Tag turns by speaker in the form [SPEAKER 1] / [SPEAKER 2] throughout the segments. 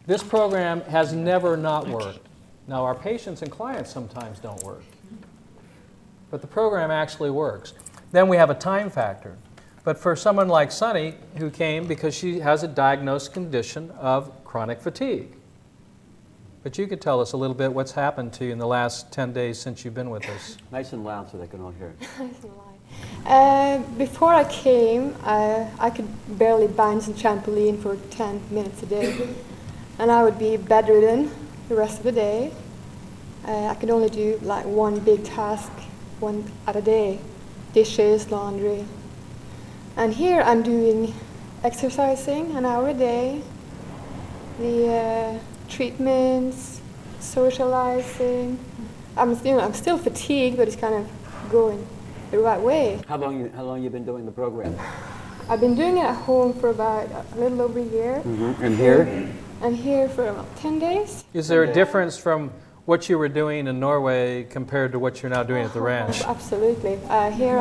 [SPEAKER 1] This program has never not worked. Now, our patients and clients sometimes don't work, but the program actually works. Then we have a time factor. But for someone like Sunny, who came because she has a diagnosed condition of chronic fatigue. But you could tell us a little bit what's happened to you in the last 10 days since you've been with us.
[SPEAKER 2] Nice and loud so they can all hear it.
[SPEAKER 3] Before I came, I could barely bounce a trampoline for 10 minutes a day. And I would be bedridden the rest of the day. I could only do like one big task, one at a day. Dishes, laundry. And here I'm doing exercising an hour a day, the treatments, socializing. I'm still fatigued, but it's kind of going the right way.
[SPEAKER 2] How long you been doing the program?
[SPEAKER 3] I've been doing it at home for about a little over a year.
[SPEAKER 2] Mm-hmm. And here?
[SPEAKER 3] And here for about 10 days.
[SPEAKER 1] Is there a difference from what you were doing in Norway compared to what you're now doing at the ranch?
[SPEAKER 3] Absolutely. Here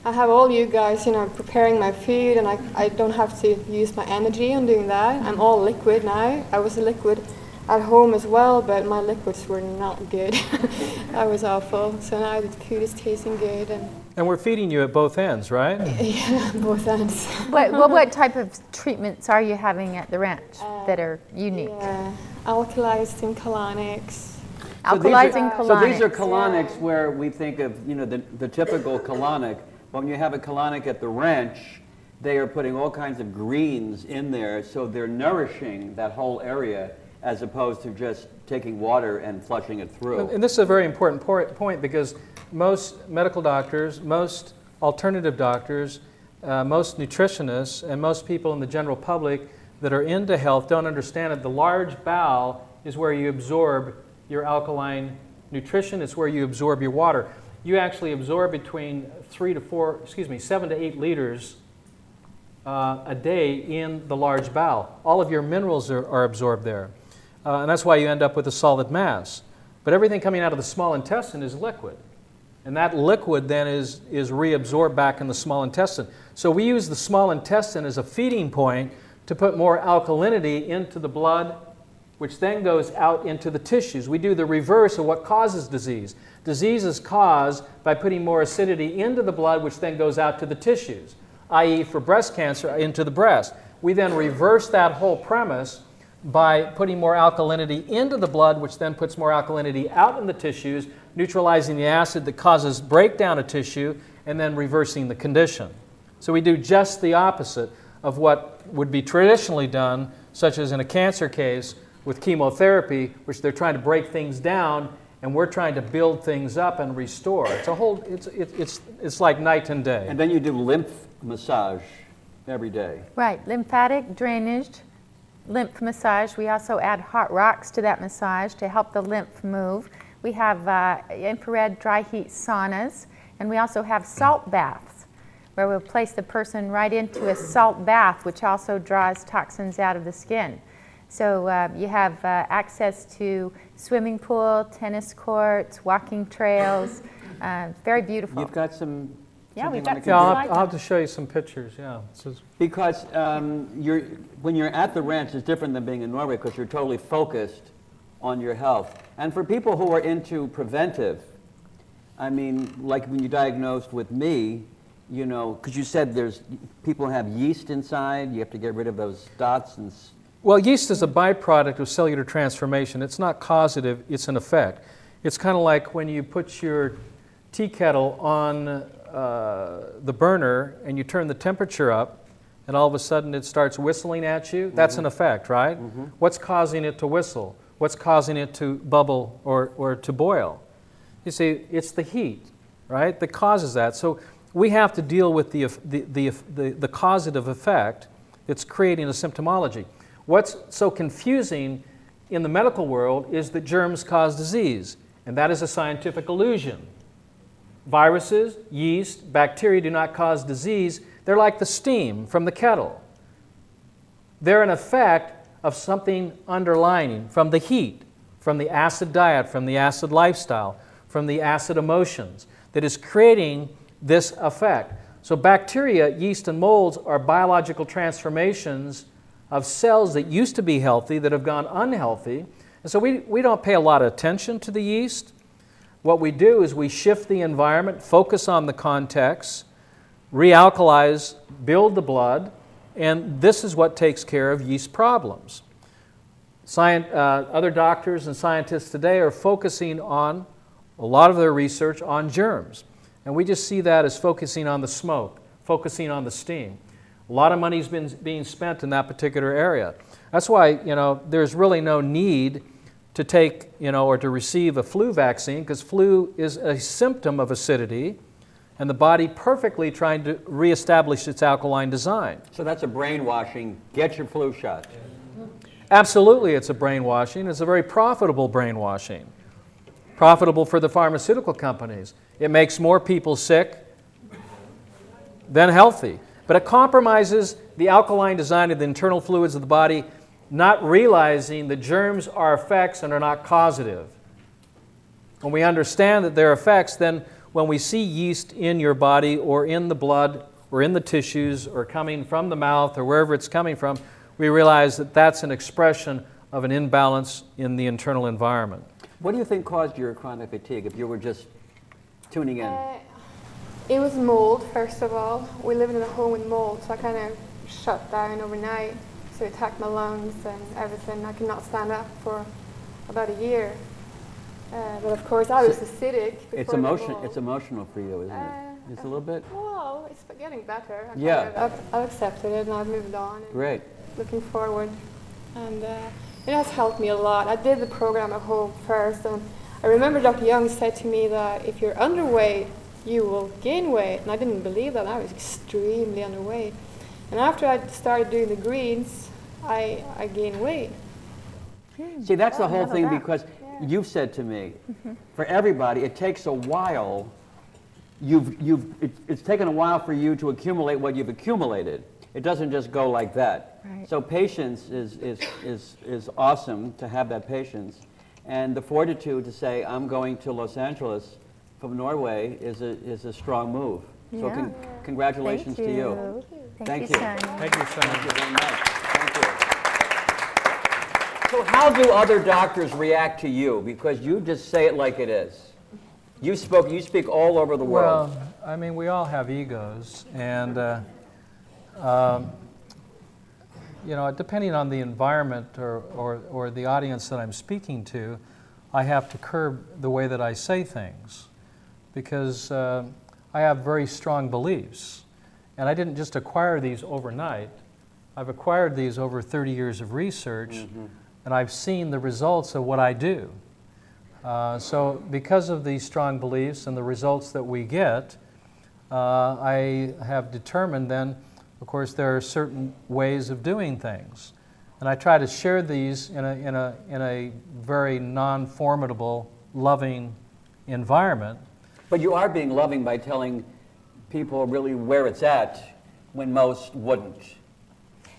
[SPEAKER 3] I have all you guys, preparing my food, and I don't have to use my energy on doing that. I'm all liquid now. I was a liquid at home as well, but my liquids were not good. That was awful. So now the food is tasting good.
[SPEAKER 1] And we're feeding you at both ends, right?
[SPEAKER 3] Yeah, both ends.
[SPEAKER 4] What type of treatments are you having at the ranch that are unique?
[SPEAKER 3] Yeah, alkalizing colonics.
[SPEAKER 4] Alkalizing colonics.
[SPEAKER 2] So these are colonics where we think of, the typical colonic. When you have a colonic at the ranch, they are putting all kinds of greens in there, so they're nourishing that whole area as opposed to just taking water and flushing it through.
[SPEAKER 1] And this is a very important point because most medical doctors, most alternative doctors, most nutritionists, and most people in the general public that are into health don't understand that the large bowel is where you absorb your alkaline nutrition. It's where you absorb your water. You actually absorb between 7 to 8 liters a day in the large bowel. All of your minerals are absorbed there. And that's why you end up with a solid mass. But everything coming out of the small intestine is liquid. And that liquid then is reabsorbed back in the small intestine. So we use the small intestine as a feeding point to put more alkalinity into the blood, which then goes out into the tissues. We do the reverse of what causes disease. Disease is caused by putting more acidity into the blood, which then goes out to the tissues, i.e. for breast cancer, into the breast. We then reverse that whole premise by putting more alkalinity into the blood, which then puts more alkalinity out in the tissues, neutralizing the acid that causes breakdown of tissue, and then reversing the condition. So we do just the opposite of what would be traditionally done, such as in a cancer case with chemotherapy, which they're trying to break things down, and we're trying to build things up and restore. It's like night and day.
[SPEAKER 2] And then you do lymph massage every day.
[SPEAKER 4] Right, lymphatic drainage, lymph massage. We also add hot rocks to that massage to help the lymph move. We have infrared dry heat saunas, and we also have salt baths, where we'll place the person right into a salt bath, which also draws toxins out of the skin. So you have access to swimming pool, tennis courts, walking trails. Very beautiful.
[SPEAKER 2] You've got some.
[SPEAKER 4] Yeah, we've got some.
[SPEAKER 1] Yeah, I'll have to show you some pictures. Yeah.
[SPEAKER 2] Because when you're at the ranch, it's different than being in Norway because you're totally focused on your health. And for people who are into preventive, I mean, like when you diagnosed with me, because you said people have yeast inside, you have to get rid of those dots and.
[SPEAKER 1] Well, yeast is a byproduct of cellular transformation. It's not causative, it's an effect. It's kind of like when you put your tea kettle on the burner and you turn the temperature up and all of a sudden it starts whistling at you. That's an effect, right? Mm-hmm. What's causing it to whistle? What's causing it to bubble or to boil? You see, it's the heat, right, that causes that. So we have to deal with the causative effect that's creating a symptomology. What's so confusing in the medical world is that germs cause disease, and that is a scientific illusion. Viruses, yeast, bacteria do not cause disease. They're like the steam from the kettle. They're an effect of something underlying from the heat, from the acid diet, from the acid lifestyle, from the acid emotions that is creating this effect. So bacteria, yeast, and molds are biological transformations of cells that used to be healthy that have gone unhealthy. And so we don't pay a lot of attention to the yeast. What we do is we shift the environment, focus on the context, realkalize, build the blood, and this is what takes care of yeast problems. Other doctors and scientists today are focusing on a lot of their research on germs. And we just see that as focusing on the smoke, focusing on the steam. A lot of money's been being spent in that particular area. That's why, there's really no need to take, or to receive a flu vaccine, because flu is a symptom of acidity and the body perfectly trying to reestablish its alkaline design.
[SPEAKER 2] So that's a brainwashing. Get your flu shot.
[SPEAKER 1] Absolutely, it's a brainwashing. It's a very profitable brainwashing. Profitable for the pharmaceutical companies. It makes more people sick than healthy. But it compromises the alkaline design of the internal fluids of the body, not realizing that germs are effects and are not causative. When we understand that they're effects, then when we see yeast in your body or in the blood or in the tissues or coming from the mouth or wherever it's coming from, we realize that that's an expression of an imbalance in the internal environment.
[SPEAKER 2] What do you think caused your chronic fatigue if you were just tuning in?
[SPEAKER 3] It was mold, first of all. We lived in a home with mold, so I kind of shut down overnight. So it attacked my lungs and everything. I could not stand up for about a year. But of course, I was acidic.
[SPEAKER 2] It's emotional for you, isn't it? Just a little bit?
[SPEAKER 3] Well, it's getting better. I've accepted it and I've moved on.
[SPEAKER 2] Great.
[SPEAKER 3] Looking forward. And it has helped me a lot. I did the program at home first, and I remember Dr. Young said to me that if you're underweight, you will gain weight. And I didn't believe that. I was extremely underweight. And after I started doing the greens, I gained weight.
[SPEAKER 2] See, that's the whole thing, because you've said to me, for everybody, it takes a while. It's taken a while for you to accumulate what you've accumulated. It doesn't just go like that.
[SPEAKER 4] Right.
[SPEAKER 2] So patience is awesome, to have that patience. And the fortitude to say, I'm going to Los Angeles from Norway is a strong move. So congratulations to you.
[SPEAKER 4] Thank you, Sonny.
[SPEAKER 1] Thank you, Sonny.
[SPEAKER 2] Thank you very much. Thank you. So how do other doctors react to you? Because you just say it like it is. You speak all over the world.
[SPEAKER 1] Well, I mean, we all have egos, and depending on the environment or the audience that I'm speaking to, I have to curb the way that I say things, because I have very strong beliefs. And I didn't just acquire these overnight. I've acquired these over 30 years of research, and I've seen the results of what I do. So because of these strong beliefs and the results that we get, I have determined then, of course, there are certain ways of doing things. And I try to share these in a very non-formidable, loving environment.
[SPEAKER 2] But you are being loving by telling people really where it's at when most wouldn't.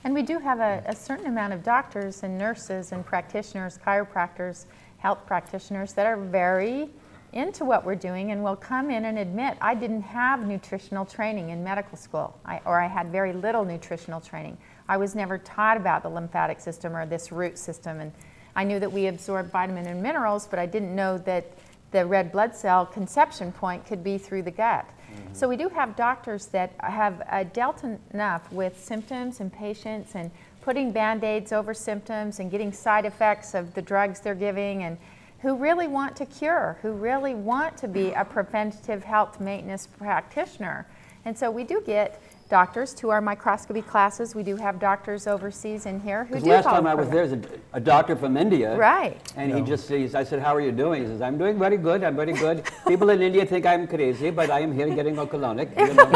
[SPEAKER 4] And we do have a certain amount of doctors and nurses and practitioners, chiropractors, health practitioners that are very into what we're doing and will come in and admit, I didn't have nutritional training in medical school, or I had very little nutritional training. I was never taught about the lymphatic system or this root system, and I knew that we absorb vitamin and minerals, but I didn't know that the red blood cell conception point could be through the gut. So we do have doctors that have dealt enough with symptoms and patients and putting Band-Aids over symptoms and getting side effects of the drugs they're giving, and who really want to cure, who really want to be a preventative health maintenance practitioner. And so we do get doctors to our microscopy classes. We do have doctors overseas in here who do
[SPEAKER 2] last time I was there, there's a doctor from India.
[SPEAKER 4] Right.
[SPEAKER 2] And he just says, I said, how are you doing? He says, I'm doing very good, I'm very good. People in India think I'm crazy, but I am here getting alkalonic. You know.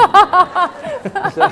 [SPEAKER 2] So,